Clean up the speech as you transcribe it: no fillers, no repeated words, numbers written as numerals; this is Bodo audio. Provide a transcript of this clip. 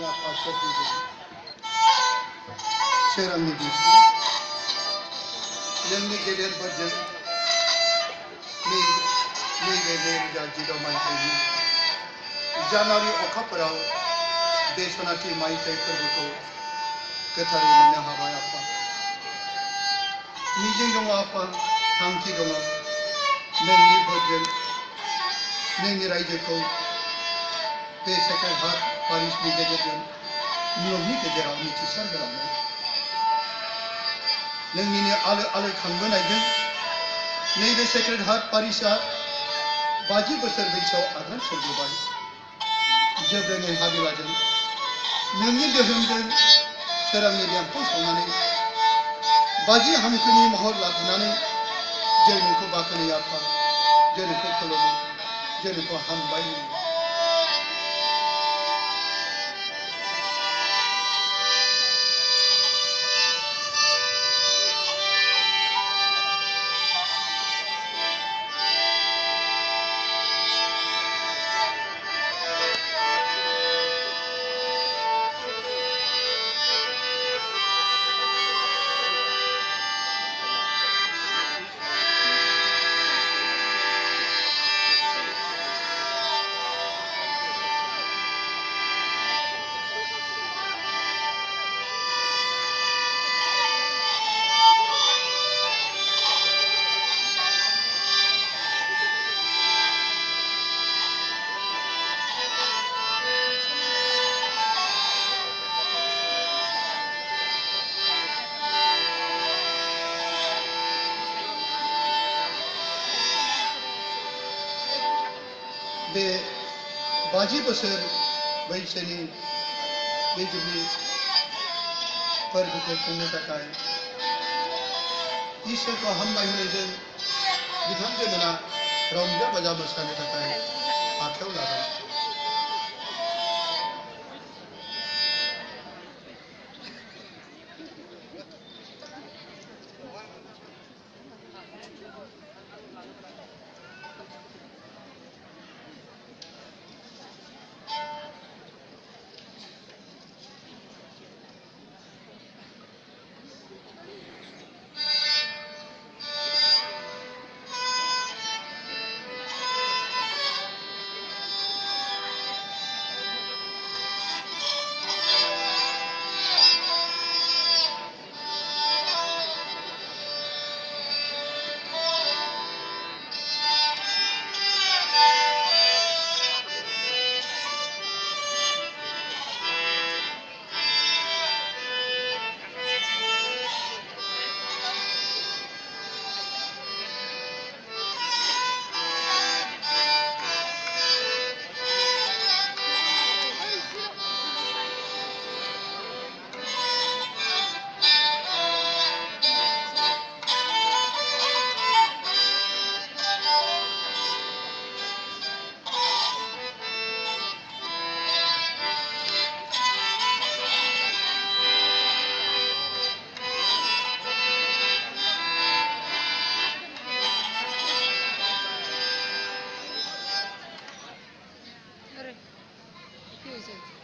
la pasha di seram ni di yang ni gelir berjen ni gede jadi do mai ni Januari okapra देशनाटी माई चैत्र को कथारी मन हवाय आपा निजे दङ आपा थांखि दङ नोंनि भोजन नोंनि रायजोखौ बे सेक्रेट हार्ट पारिशनि गेजेरजों मुलुगनि गेजेराव मिथिसार होलांनो नोंनिनो आलो आलो खांबोनायजों नैबे सेक्रेट हार्ट पारिशआ 50 बोसोर बैसोआव आगान सुरबोबाय जोबोरै हाबिलाजों नोंनि दोहोमजों सोरांनि देंखो सावनानै 50 हांखोनि महर लाबोनानै जों नोंखौ बाख्नायो आफा जों नोंखौ खुलुमो जों नोंखौ हामबाय होयो बे 50 बोसोर बैसोनि बे जुबली फोरबोखौ खुंनो थाखाय इसोरखौ हामबाय होनायजों बिथांजोमोना रंजा बाजा मोसानो थाखाय आखायाव लाबाय Music.